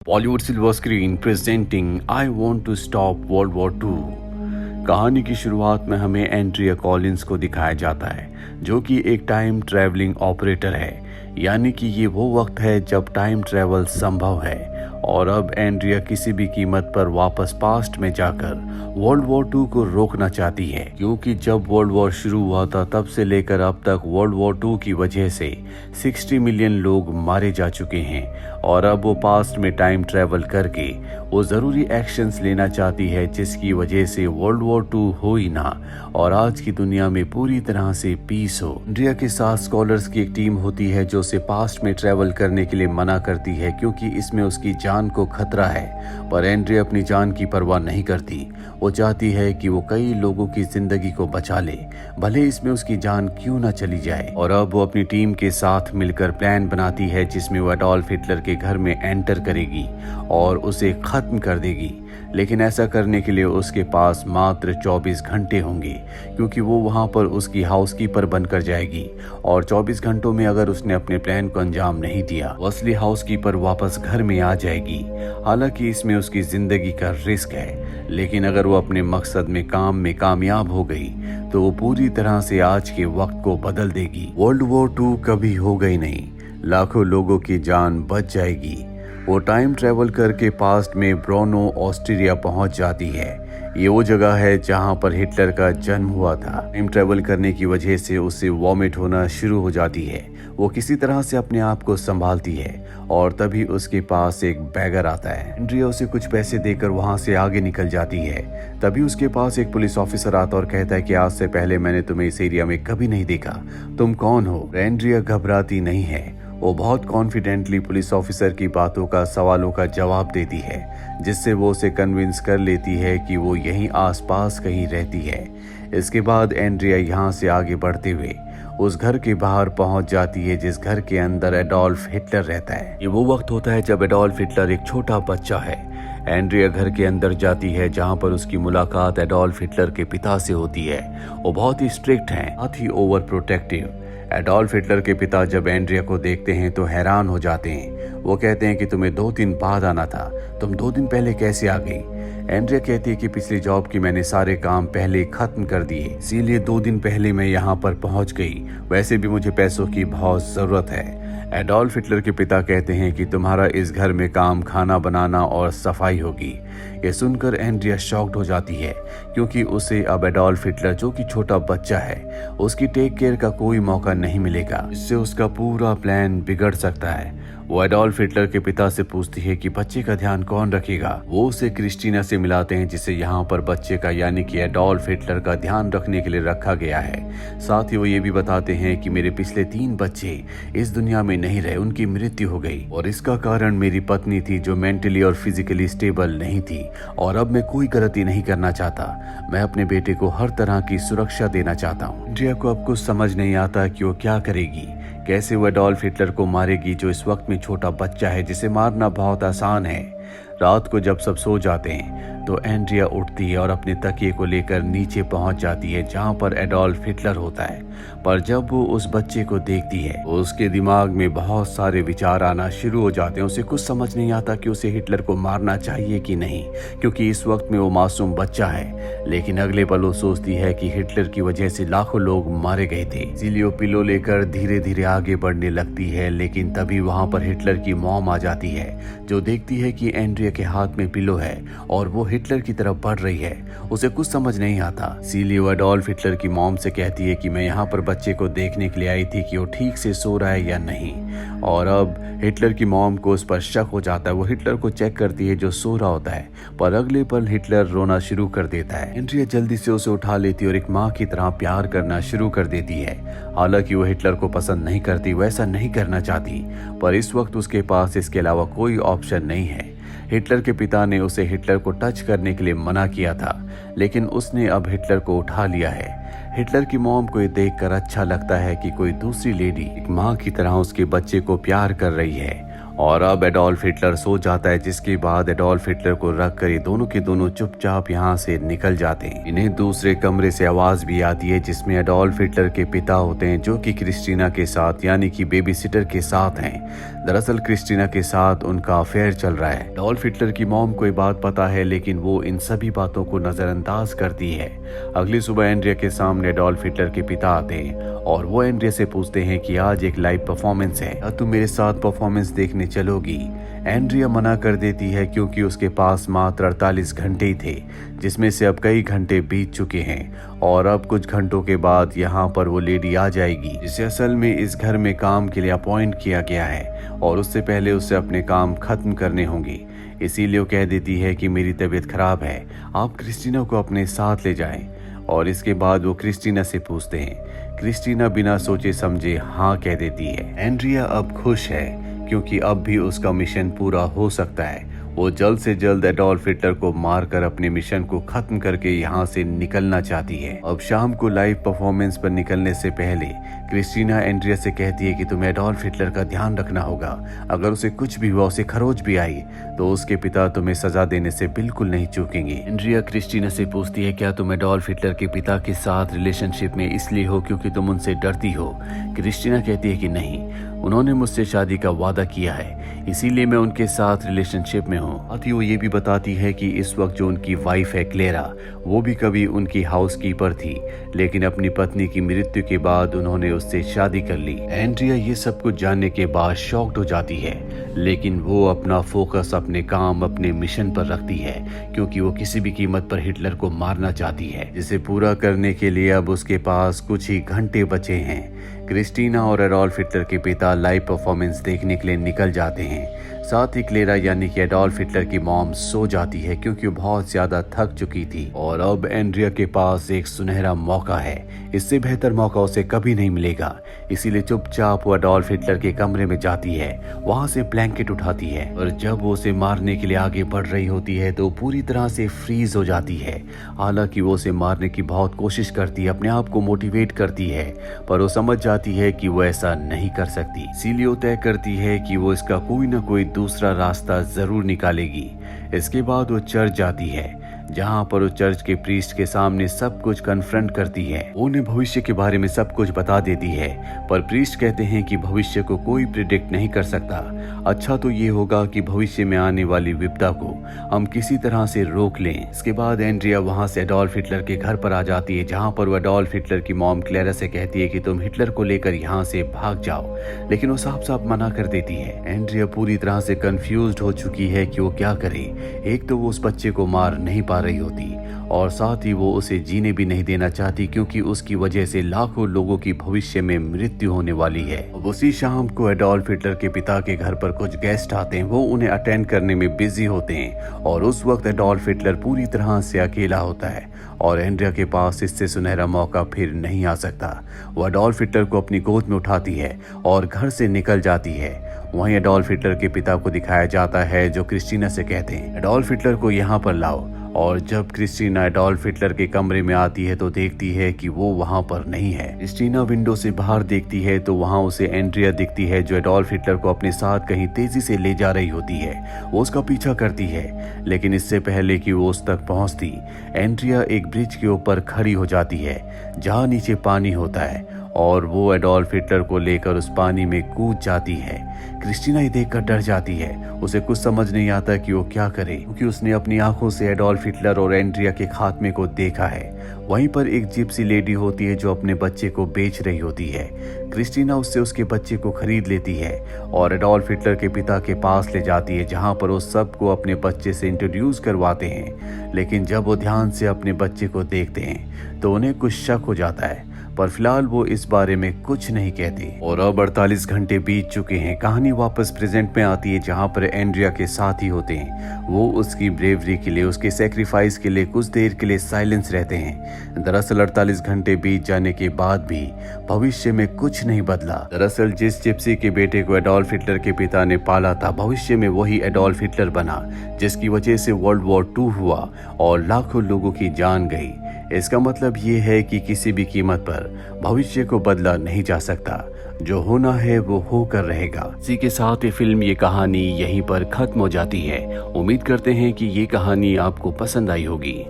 Bollywood silver screen presenting I want to stop world war two. कहानी की शुरुआत में हमें एंड्रिया कॉलिंस को दिखाया जाता है जो कि एक टाइम ट्रैवलिंग ऑपरेटर है, यानी कि ये वो वक्त है जब टाइम ट्रैवल संभव है और अब एंड्रिया किसी भी कीमत पर वापस पास्ट में जाकर वर्ल्ड वॉर 2 को रोकना चाहती है, क्योंकि जब वर्ल्ड वॉर शुरू हुआ था तब से लेकर अब तक वर्ल्ड वॉर 2 की वजह से 60 मिलियन लोग मारे जा चुके हैं और अब वो पास्ट में टाइम ट्रैवल करके वो जरूरी एक्शंस लेना चाहती है जिसकी वजह से वर्ल्ड वॉर 2 हो ही ना और आज की दुनिया में पूरी तरह से पीस हो। एंड्रिया के साथ स्कॉलर्स की एक टीम होती है जो उसे पास्ट में ट्रैवल करने के लिए मना करती है क्योंकि इसमें उसकी जान को खतरा है, पर एंड्रिया अपनी जान की परवाह नहीं करती। वो चाहती है कि वो कई लोगों की जिंदगी को बचा ले, भले इसमें उसकी जान क्यों ना चली जाए। और अब वो अपनी टीम के साथ मिलकर प्लान बनाती है जिसमें वो एडोल्फ हिटलर के घर में एंटर करेगी और उसे खत्म कर देगी, लेकिन ऐसा करने के लिए उसके पास मात्र 24 घंटे होंगे क्योंकि वो वहां पर उसकी हाउसकीपर बनकर जाएगी और 24 घंटों में अगर उसने अपने प्लान को अंजाम नहीं दिया वो असली हाउसकीपर वापस घर में आ जाएगी। हालांकि इसमें उसकी जिंदगी का रिस्क है, लेकिन अगर वो अपने मकसद में कामयाब हो गई तो वो पूरी तरह से आज के वक्त को बदल देगी। वर्ल्ड वॉर 2 कभी हो गई नहीं, लाखों लोगों की जान बच जाएगी। वो टाइम ट्रैवल करके पास्ट में ब्रोनो ऑस्ट्रिया पहुंच जाती है। ये वो जगह है जहां पर हिटलर का जन्म हुआ था। टाइम ट्रैवल करने की वजह से उसे वॉमिट होना शुरू हो जाती है। वो किसी तरह से अपने आप को संभालती है और तभी उसके पास एक बैगर आता है। एंड्रिया उसे कुछ पैसे देकर वहां से आगे निकल जाती है। तभी उसके पास एक पुलिस ऑफिसर आता और कहता है कि आज से पहले मैंने तुम्हें इस एरिया में कभी नहीं देखा, तुम कौन हो? एंड्रिया घबराती नहीं है, वो बहुत कॉन्फिडेंटली पुलिस ऑफिसर की बातों का सवालों का जवाब देती है, जिससे वो उसे कन्विंस कर लेती है कि वो यहीं आसपास कहीं रहती है। इसके बाद एंड्रिया यहाँ से आगे बढ़ते हुए उस घर के बाहर पहुंच जाती है जिस घर के अंदर एडोल्फ हिटलर रहता है। ये वो वक्त होता है जब एडोल्फ हिटलर एक छोटा बच्चा है। एंड्रिया घर के अंदर जाती है जहां पर उसकी मुलाकात एडोल्फ हिटलर के पिता से होती है। वो बहुत ही स्ट्रिक्ट हैं, साथ ही ओवर प्रोटेक्टिव। एडोल्फ हिटलर के पिता जब एंड्रिया को देखते हैं तो हैरान हो जाते हैं। वो कहते हैं कि तुम्हें 2 दिन बाद आना था, तुम 2 दिन पहले कैसे आ गई? एंड्रिया कहती है कि पिछली जॉब की मैंने सारे काम पहले खत्म कर दिए, इसीलिए 2 दिन पहले मैं यहाँ पर पहुँच गई। वैसे भी मुझे पैसों की बहुत जरूरत है। एडोल्फ हिटलर के पिता कहते हैं कि तुम्हारा इस घर में काम खाना बनाना और सफाई होगी। ये सुनकर एंड्रिया शॉक्ड हो जाती है क्योंकि उसे अब एडोल्फ हिटलर जो कि छोटा बच्चा है उसकी टेक केयर का कोई मौका नहीं मिलेगा, इससे उसका पूरा प्लान बिगड़ सकता है। वो एडोल्फ हिटलर के पिता से पूछती है कि बच्चे का ध्यान कौन रखेगा। वो उसे क्रिस्टीना से मिलाते हैं जिसे यहाँ पर बच्चे का यानी कि एडोल्फ हिटलर का ध्यान रखने के लिए रखा गया है। साथ ही वो ये भी बताते हैं कि मेरे पिछले 3 बच्चे इस दुनिया में नहीं रहे, उनकी मृत्यु हो गई और इसका कारण मेरी पत्नी थी जो मेंटली और फिजिकली स्टेबल नहीं थी और अब मैं कोई गलती नहीं करना चाहता। मैं अपने बेटे को हर तरह की सुरक्षा देना चाहता हूँ। एंड्रिया को अब कुछ समझ नहीं आता कि वो क्या करेगी, कैसे वो एडोल्फ हिटलर को मारेगी जो इस वक्त में छोटा बच्चा है जिसे मारना बहुत आसान है। रात को जब सब सो जाते हैं तो एंड्रिया उठती है और अपने तकिए को लेकर नीचे पहुंच जाती है जहां पर एडोल्फ हिटलर होता है। पर जब वो उस बच्चे को देखती है तो उसके दिमाग में बहुत सारे विचार आना शुरू हो जाते हैं। उसे कुछ समझ नहीं आता कि उसे हिटलर को मारना चाहिए कि नहीं, क्योंकि इस वक्त में वो मासूम बच्चा है। लेकिन अगले पल वो सोचती है कि हिटलर की वजह से लाखों लोग मारे गए थे, इसीलिए वो पिलो लेकर धीरे धीरे आगे बढ़ने लगती है। लेकिन तभी वहां पर हिटलर की मॉम आ जाती है जो देखती है कि एंड्रिया के हाथ में पिलो है और वो हिटलर की तरफ बढ़ रही है। उसे कुछ समझ नहीं आता, इसीलिए वो एडोल्फ हिटलर की मॉम से कहती है कि मैं यहाँ पर बच्चे को देखने के लिए आई थी कि वो ठीक से सो रहा है या नहीं। और अब हिटलर की मॉम को उस पर शक हो जाता है। वो हिटलर को चेक करती है जो सो रहा होता है, पर अगले पल हिटलर रोना शुरू कर देता है। एंड्रिया जल्दी से उसे उठा लेती है और एक माँ की तरह प्यार करना शुरू कर देती है। हालांकि वो हिटलर को पसंद नहीं करती, वैसा नहीं करना चाहती, पर इस वक्त उसके पास इसके अलावा कोई ऑप्शन नहीं है। हिटलर के पिता ने उसे हिटलर को टच करने के लिए मना किया था, लेकिन उसने अब हिटलर को उठा लिया है। हिटलर की मॉम को ये देखकर अच्छा लगता है कि कोई दूसरी लेडी एक माँ की तरह उसके बच्चे को प्यार कर रही है और अब एडोल्फ हिटलर सो जाता है, जिसके बाद एडोल्फ हिटलर को रखकर ये दोनों के दोनों चुपचाप यहाँ से निकल जाते हैं। इन्हें दूसरे कमरे से आवाज भी आती है जिसमें एडोल्फ हिटलर के पिता होते हैं, जो कि क्रिस्टीना के साथ यानी कि बेबी सिटर के साथ हैं। दरअसल क्रिस्टीना के साथ उनका अफेयर चल रहा है। एडोल्फ हिटलर की मॉम को ये बात पता है, लेकिन वो इन सभी बातों को नजरअंदाज करती है। अगली सुबह एंड्रिया के सामने एडोल्फ हिटलर के पिता आते हैं और वो एंड्रिया से पूछते हैं कि आज एक लाइव परफॉर्मेंस है, क्या तुम मेरे साथ परफॉर्मेंस देखने चलोगी? एंड्रिया मना कर देती है क्योंकि उसके पास मात्र 48 घंटे ही थे, जिसमें से अब कई घंटे बीत चुके हैं और अब कुछ घंटों के बाद यहाँ पर वो लेडी आ जाएगी, जिसे असल में इस घर में काम के लिए अपॉइंट किया गया है और उससे पहले उसे अपने काम खत्म करने होंगे। इसीलिए वो कह देती है कि मेरी तबीयत खराब है, आप क्रिस्टीना को अपने साथ ले जाएं। और इसके बाद वो क्रिस्टीना से पूछते हैं। क्रिस्टीना बिना सोचे समझे हाँ कह देती है। एंड्रिया अब खुश है क्योंकि अब भी उसका मिशन पूरा हो सकता है। वो जल्द से जल्द एडोल्फ हिटलर को मारकर अपने मिशन को खत्म करके यहाँ से निकलना चाहती है। अब शाम को लाइव परफॉर्मेंस पर निकलने से पहले क्रिस्टीना एंड्रिया से कहती है कि तुम्हें एडोल्फ हिटलर का ध्यान रखना होगा। अगर उसे कुछ भी हुआ, उसे खरोच भी आई, तो उसके पिता तुम्हें सजा देने से बिल्कुल नहीं चूकेंगे। एंड्रिया क्रिस्टीना से पूछती है क्या तुम एडोल्फ हिटलर के पिता के साथ रिलेशनशिप में इसलिए हो क्योंकि तुम उनसे डरती हो? क्रिस्टीना कहती है कि नहीं, उन्होंने मुझसे शादी का वादा किया है, इसीलिए मैं उनके साथ रिलेशनशिप में हूँ। साथ ही वो ये भी बताती है कि इस वक्त जो उनकी वाइफ है क्लेरा, वो भी कभी उनकी हाउसकीपर थी, लेकिन अपनी पत्नी की मृत्यु के बाद उन्होंने उससे शादी कर ली। एंड्रिया ये सब कुछ जानने के बाद शॉक्ड हो जाती है, लेकिन वो अपना फोकस अपने काम, अपने मिशन पर रखती है क्योंकि वो किसी भी कीमत पर हिटलर को मारना चाहती है, जिसे पूरा करने के लिए अब उसके पास कुछ ही घंटे बचे हैं। क्रिस्टीना और एडोल्फ हिटलर के पिता लाइव परफॉर्मेंस देखने के लिए निकल जाते हैं। साथ ही क्लेरा यानी कि एडोल्फ हिटलर की मॉम सो जाती है क्योंकि वो बहुत ज्यादा थक चुकी थी और अब एंड्रिया के पास एक सुनहरा मौका है। इससे बेहतर मौका उसे कभी नहीं मिलेगा, इसीलिए चुपचाप वो एडोल्फ हिटलर के कमरे में जाती है, वहां से ब्लैंकेट उठाती है और जब वो उसे मारने के लिए आगे बढ़ रही होती है तो पूरी तरह से फ्रीज हो जाती है। हालांकि वो उसे मारने की बहुत कोशिश करती है, अपने आप को मोटिवेट करती है, पर वो समझ जाती है कि वो ऐसा नहीं कर सकती। इसीलिए वो तय करती है कि वो इसका कोई ना कोई दूसरा रास्ता जरूर निकालेगी। इसके बाद वो चर्च जाती है, जहाँ पर वो चर्च के प्रीस्ट के सामने सब कुछ कन्फ्रंट करती है। उन्हें भविष्य के बारे में सब कुछ बता देती है, पर प्रीस्ट कहते हैं कि भविष्य को कोई प्रिडिक्ट नहीं कर सकता। अच्छा तो ये होगा कि भविष्य में आने वाली विपदा को हम किसी तरह से रोक लें। इसके बाद एंड्रिया वहाँ से एडोल्फ हिटलर के घर पर आ जाती है, जहाँ पर वो एडोल्फ हिटलर की मॉम क्लेरा से कहती है कि तुम हिटलर को लेकर यहाँ से भाग जाओ, लेकिन वो साफ साफ मना कर देती है। एंड्रिया पूरी तरह से कंफ्यूज्ड हो चुकी है कि वो क्या करे। एक तो वो उस बच्चे को मार नहीं पा रही होती और साथ ही वो उसे जीने भी नहीं देना चाहती क्योंकि उसकी वजह से लाखों लोगों की भविष्य में मृत्यु होने वाली है। अब उसी शाम को एडोल्फ हिटलर के पिता के घर पर कुछ गेस्ट आते हैं, वो उन्हें अटेंड करने में बिजी होते हैं और उस वक्त एडोल्फ हिटलर पूरी तरह से अकेला होता है और एंड्रिया के पास इससे सुनहरा मौका फिर नहीं आ सकता। वो एडोल्फ हिटलर को अपनी गोद में उठाती है और घर से निकल जाती है। वहीं एडोल्फ हिटलर के पिता को दिखाया जाता है, जो क्रिस्टीना से कहते हैं एडोल्फ हिटलर को यहाँ पर लाओ। और जब क्रिस्टीना एडोल्फ हिटलर के कमरे में आती है तो देखती है कि वो वहां पर नहीं है। क्रिस्टीना विंडो से बाहर देखती है तो वहां उसे एंड्रिया दिखती है, जो एडोल्फ हिटलर को अपने साथ कहीं तेजी से ले जा रही होती है। वो उसका पीछा करती है, लेकिन इससे पहले कि वो उस तक पहुंचती, एंड्रिया एक ब्रिज के ऊपर खड़ी हो जाती है जहां नीचे पानी होता है और वो एडोल्फ हिटलर को लेकर उस पानी में कूद जाती है। क्रिस्टीना ये देखकर डर जाती है, उसे कुछ समझ नहीं आता कि वो क्या करे, क्योंकि उसने अपनी आंखों से एडोल्फ हिटलर और एंड्रिया के खात्मे को देखा है। वहीं पर एक जिप्सी लेडी होती है जो अपने बच्चे को बेच रही होती है। क्रिस्टीना उससे उसके बच्चे को खरीद लेती है और एडोल्फ हिटलर के पिता के पास ले जाती है, जहां पर वो सबको अपने बच्चे से इंट्रोड्यूस करवाते हैं। लेकिन जब वो ध्यान से अपने बच्चे को देखते हैं तो उन्हें कुछ शक हो जाता है, पर फिलहाल वो इस बारे में कुछ नहीं कहती। और अब 48 घंटे बीत चुके हैं। कहानी वापस प्रेजेंट में आती है, जहां पर एंड्रिया के साथ ही होते हैं। वो उसकी ब्रेवरी के लिए, उसके सैक्रिफाइस के लिए कुछ देर के लिए साइलेंस रहते हैं। दरअसल 48 घंटे बीत जाने के बाद भी भविष्य में कुछ नहीं बदला। दरअसल जिस जिप्सी के बेटे को एडोल्फ हिटलर के पिता ने पाला था, भविष्य में वही एडोल्फ हिटलर बना, जिसकी वजह से वर्ल्ड वॉर 2 हुआ और लाखों लोगों की जान गई। इसका मतलब ये है कि किसी भी कीमत पर भविष्य को बदला नहीं जा सकता। जो होना है वो होकर रहेगा। इसी के साथ ये फिल्म, ये कहानी यहीं पर खत्म हो जाती है। उम्मीद करते हैं कि ये कहानी आपको पसंद आई होगी।